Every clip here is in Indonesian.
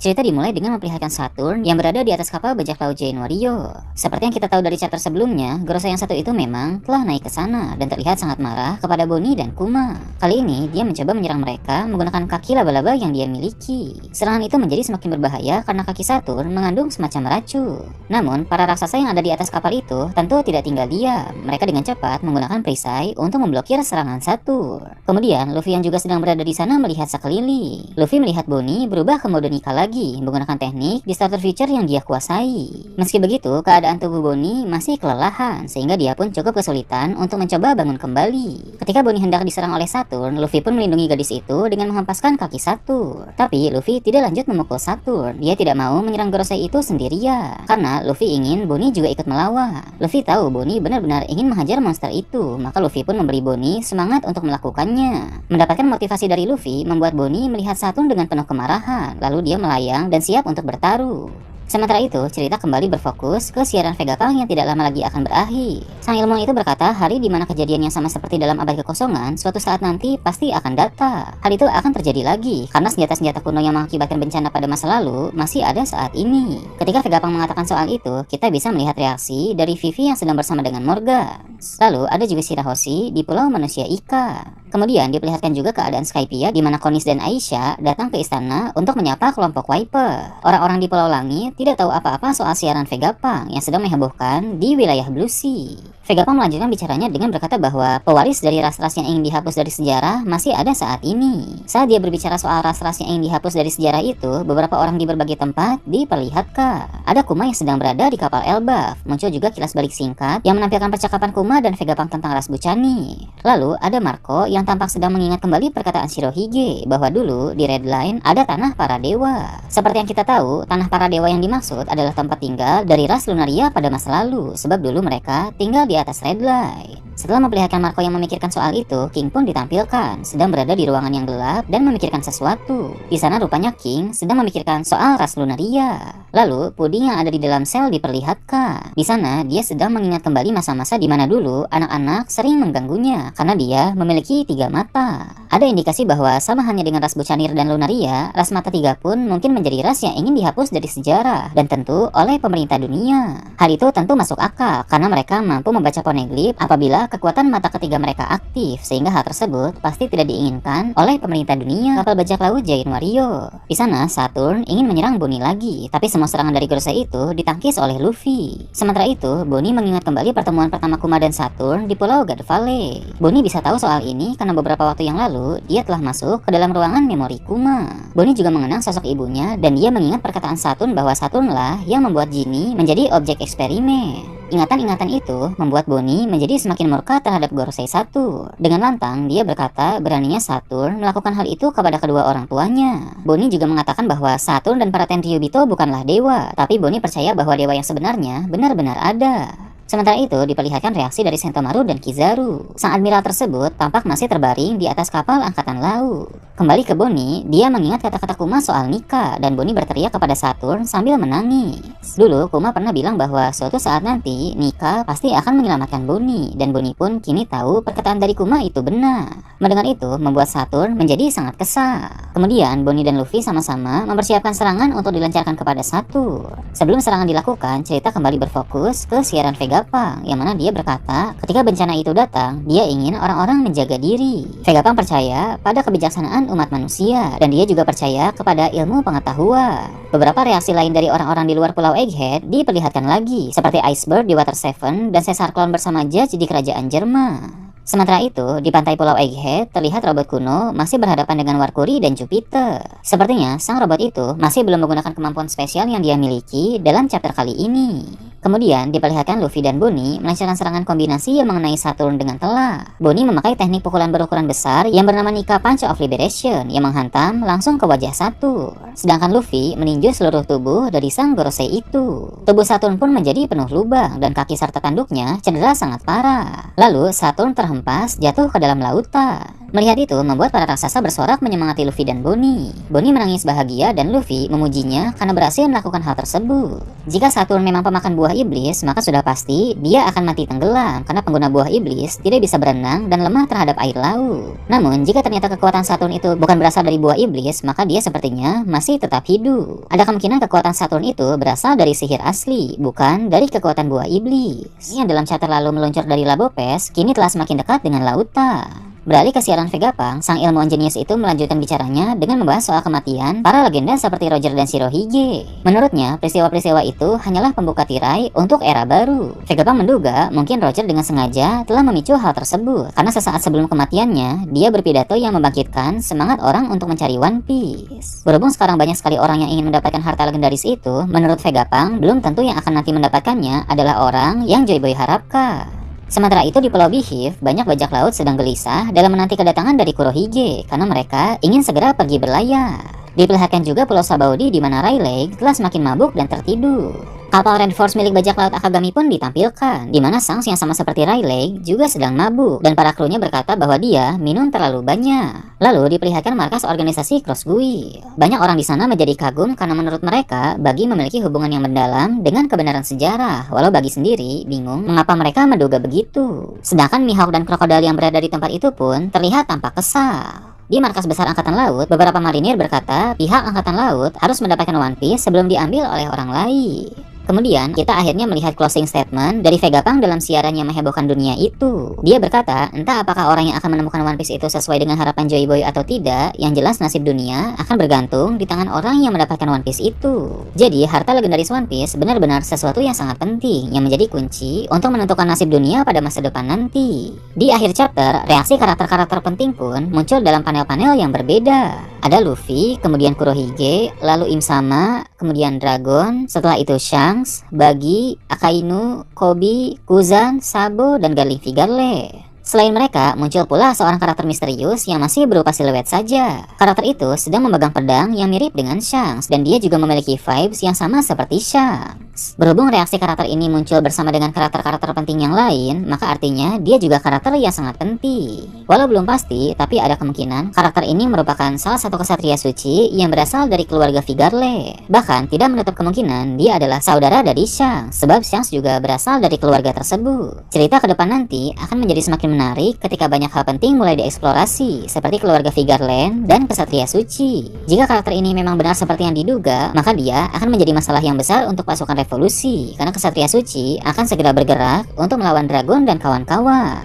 Cerita dimulai dengan memperlihatkan Saturn yang berada di atas kapal bajak laut Giant Warrior. Seperti yang kita tahu dari chapter sebelumnya, Gorosei yang satu itu memang telah naik ke sana dan terlihat sangat marah kepada Bonnie dan Kuma. Kali ini dia mencoba menyerang mereka menggunakan kaki laba-laba yang dia miliki. Serangan itu menjadi semakin berbahaya karena kaki Saturn mengandung semacam racun. Namun, para raksasa yang ada di atas kapal itu tentu tidak tinggal diam. Mereka dengan cepat menggunakan perisai untuk memblokir serangan Saturn. Kemudian, Luffy yang juga sedang berada di sana melihat sekeliling. Luffy melihat Bonnie berubah ke mode Nika lagi menggunakan teknik di starter feature yang dia kuasai. Meski begitu, keadaan tubuh Bonnie masih kelelahan sehingga dia pun cukup kesulitan untuk mencoba bangun kembali. Ketika Bonnie hendak diserang oleh Saturn, Luffy pun melindungi gadis itu dengan menghempaskan kaki Saturn. Tapi Luffy tidak lanjut memukul Saturn. Dia tidak mau menyerang Gorosei itu sendirian karena Luffy ingin Bonnie juga ikut melawan. Luffy tahu Bonnie benar-benar ingin menghajar monster itu, maka Luffy pun memberi Bonnie semangat untuk melakukannya. Mendapatkan motivasi dari Luffy membuat Bonnie melihat Saturn dengan penuh kemarahan, lalu dia melayang dan siap untuk bertaruh. Sementara itu, cerita kembali berfokus ke siaran Vegapunk yang tidak lama lagi akan berakhir. Sang ilmuwan itu berkata, hari di mana kejadian yang sama seperti dalam abad kekosongan, suatu saat nanti pasti akan datang. Hal itu akan terjadi lagi, karena senjata-senjata kuno yang mengakibatkan bencana pada masa lalu masih ada saat ini. Ketika Vegapunk mengatakan soal itu, kita bisa melihat reaksi dari Vivi yang sedang bersama dengan Morgan. Lalu ada juga Shirahoshi di Pulau Manusia Ika. Kemudian diperlihatkan juga keadaan Skypiea di mana Konis dan Aisha datang ke istana untuk menyapa kelompok Wiper. Orang-orang di Pulau Langit tidak tahu apa-apa soal siaran Vegapunk yang sedang menghebohkan di wilayah Blue Sea. Vegapunk melanjutkan bicaranya dengan berkata bahwa pewaris dari ras-ras yang ingin dihapus dari sejarah masih ada saat ini. Saat dia berbicara soal ras-ras yang ingin dihapus dari sejarah itu, beberapa orang di berbagai tempat diperlihatkan. Ada Kuma yang sedang berada di kapal Elbaf. Muncul juga kilas balik singkat yang menampilkan percakapan Kuma dan Vegapunk tentang ras Bucani. Lalu ada Marco yang tampak sedang mengingat kembali perkataan Shirohige bahwa dulu di Red Line ada tanah para dewa. Seperti yang kita tahu, tanah para dewa yang dimaksud adalah tempat tinggal dari ras Lunaria pada masa lalu, sebab dulu mereka tinggal di atas Red Line. Setelah memperlihatkan Marco yang memikirkan soal itu, King pun ditampilkan sedang berada di ruangan yang gelap dan memikirkan sesuatu. Di sana rupanya King sedang memikirkan soal ras Lunaria. Lalu puding yang ada di dalam sel diperlihatkan. Di sana dia sedang mengingat kembali masa-masa di mana dulu anak-anak sering mengganggunya karena dia memiliki 3 mata. Ada indikasi bahwa sama halnya dengan ras Bucanir dan Lunaria, ras mata 3 pun mungkin menjadi ras yang ingin dihapus dari sejarah dan tentu oleh pemerintah dunia. Hal itu tentu masuk akal karena mereka mampu membaca poneglyph apabila kekuatan mata ketiga mereka aktif, sehingga hal tersebut pasti tidak diinginkan oleh pemerintah dunia. Kapal bajak laut Giant Warrior. Di sana Saturn ingin menyerang Bonnie lagi, tapi semua serangan dari Gorosei itu ditangkis oleh Luffy. Sementara itu, Bonnie mengingat kembali pertemuan pertama Kuma dan Saturn di Pulau God Valley. Bonnie bisa tahu soal ini karena beberapa waktu yang lalu dia telah masuk ke dalam ruangan memori Kuma. Bonnie juga mengenang sosok ibunya dan dia mengingat perkataan Saturn bahwa Saturn lah yang membuat Ginny menjadi objek eksperimen. Ingatan-ingatan itu membuat Bonnie menjadi semakin murka terhadap Gorosei Saturn. Dengan lantang, dia berkata beraninya Saturn melakukan hal itu kepada kedua orang tuanya. Bonnie juga mengatakan bahwa Saturn dan para Tenryubito bukanlah dewa, tapi Bonnie percaya bahwa dewa yang sebenarnya benar-benar ada. Sementara itu, diperlihatkan reaksi dari Sentomaru dan Kizaru. Sang admiral tersebut tampak masih terbaring di atas kapal angkatan laut. Kembali ke Bonnie, dia mengingat kata-kata Kuma soal Nika, dan Bonnie berteriak kepada Saturn sambil menangis. Dulu, Kuma pernah bilang bahwa suatu saat nanti, Nika pasti akan menyelamatkan Bonnie, dan Bonnie pun kini tahu perkataan dari Kuma itu benar. Mendengar itu, membuat Saturn menjadi sangat kesal. Kemudian, Bonnie dan Luffy sama-sama mempersiapkan serangan untuk dilancarkan kepada Saturn. Sebelum serangan dilakukan, cerita kembali berfokus ke siaran Vegapunk, yang mana dia berkata ketika bencana itu datang, dia ingin orang-orang menjaga diri. Vegapunk percaya pada kebijaksanaan umat manusia, dan dia juga percaya kepada ilmu pengetahuan. Beberapa reaksi lain dari orang-orang di luar Pulau Egghead diperlihatkan lagi, seperti Icebird di Water Seven dan Caesar Clown bersama Judge di kerajaan Jerman. Sementara itu, di pantai Pulau Egghead terlihat robot kuno masih berhadapan dengan Warkuri dan Jupiter. Sepertinya sang robot itu masih belum menggunakan kemampuan spesial yang dia miliki dalam chapter kali ini. Kemudian diperlihatkan Luffy dan Bonnie melancarkan serangan kombinasi yang mengenai Saturn dengan telak. Bonnie memakai teknik pukulan berukuran besar yang bernama Nika Punch of Liberation yang menghantam langsung ke wajah Saturn. Sedangkan Luffy meninju seluruh tubuh dari sang Gorosei itu. Tubuh Saturn pun menjadi penuh lubang dan kaki serta tanduknya cedera sangat parah. Lalu Saturn terhempas jatuh ke dalam lautan. Melihat itu membuat para raksasa bersorak menyemangati Luffy dan Bonnie. Bonnie menangis bahagia dan Luffy memujinya karena berhasil melakukan hal tersebut. Jika Saturn memang pemakan buah iblis, maka sudah pasti dia akan mati tenggelam karena pengguna buah iblis tidak bisa berenang dan lemah terhadap air laut. Namun jika ternyata kekuatan Saturn itu bukan berasal dari buah iblis, maka dia sepertinya masih tetap hidup. Ada kemungkinan kekuatan Saturn itu berasal dari sihir asli, bukan dari kekuatan buah iblis. Yang dalam chapter lalu meluncur dari Labopes, kini telah semakin dekat dengan Lauta. Beralih ke siaran Vegapunk, sang ilmuwan jenius itu melanjutkan bicaranya dengan membahas soal kematian para legenda seperti Roger dan Shirohige. Menurutnya, peristiwa-peristiwa itu hanyalah pembuka tirai untuk era baru. Vegapunk menduga mungkin Roger dengan sengaja telah memicu hal tersebut, karena sesaat sebelum kematiannya, dia berpidato yang membangkitkan semangat orang untuk mencari One Piece. Berhubung sekarang banyak sekali orang yang ingin mendapatkan harta legendaris itu, menurut Vegapunk, belum tentu yang akan nanti mendapatkannya adalah orang yang Joy Boy harapkan. Sementara itu di Pulau Beehive, banyak bajak laut sedang gelisah dalam menanti kedatangan dari Kurohige karena mereka ingin segera pergi berlayar. Diperlihatkan juga Pulau Sabaudi di mana Rayleigh telah semakin mabuk dan tertidur. Kapal Red Force milik bajak laut Akagami pun ditampilkan, di mana Shanks yang sama seperti Rayleigh juga sedang mabuk dan para krunya berkata bahwa dia minum terlalu banyak. Lalu diperlihatkan markas organisasi Crossbuild. Banyak orang di sana menjadi kagum karena menurut mereka Buggy memiliki hubungan yang mendalam dengan kebenaran sejarah, walau Buggy sendiri bingung mengapa mereka menduga begitu. Sedangkan Mihawk dan Crocodile yang berada di tempat itu pun terlihat tampak kesal. Di markas besar Angkatan Laut, beberapa marinir berkata pihak Angkatan Laut harus mendapatkan One Piece sebelum diambil oleh orang lain. Kemudian, kita akhirnya melihat closing statement dari Vegapunk dalam siaran yang menghebohkan dunia itu. Dia berkata, entah apakah orang yang akan menemukan One Piece itu sesuai dengan harapan Joy Boy atau tidak, yang jelas nasib dunia akan bergantung di tangan orang yang mendapatkan One Piece itu. Jadi, harta legendaris One Piece benar-benar sesuatu yang sangat penting, yang menjadi kunci untuk menentukan nasib dunia pada masa depan nanti. Di akhir chapter, reaksi karakter-karakter penting pun muncul dalam panel-panel yang berbeda. Ada Luffy, kemudian Kurohige, lalu Im Sama, kemudian Dragon, setelah itu Shanks, Buggy, Akainu, Koby, Kuzan, Sabo, dan Garlic Figarle. Selain mereka, muncul pula seorang karakter misterius yang masih berupa siluet saja. Karakter itu sedang memegang pedang yang mirip dengan Shanks, dan dia juga memiliki vibes yang sama seperti Shanks. Berhubung reaksi karakter ini muncul bersama dengan karakter-karakter penting yang lain, maka artinya dia juga karakter yang sangat penting. Walau belum pasti, tapi ada kemungkinan karakter ini merupakan salah satu kesatria suci yang berasal dari keluarga Figarle. Bahkan tidak menutup kemungkinan dia adalah saudara dari Shanks, sebab Shanks juga berasal dari keluarga tersebut. Cerita ke depan nanti akan menjadi semakin menarik ketika banyak hal penting mulai dieksplorasi, seperti keluarga Figarland dan kesatria suci. Jika karakter ini memang benar seperti yang diduga, maka dia akan menjadi masalah yang besar untuk pasukan revolusi, karena kesatria suci akan segera bergerak untuk melawan Dragon dan kawan-kawan.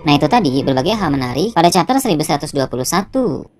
Nah itu tadi berbagai hal menarik pada chapter 1121.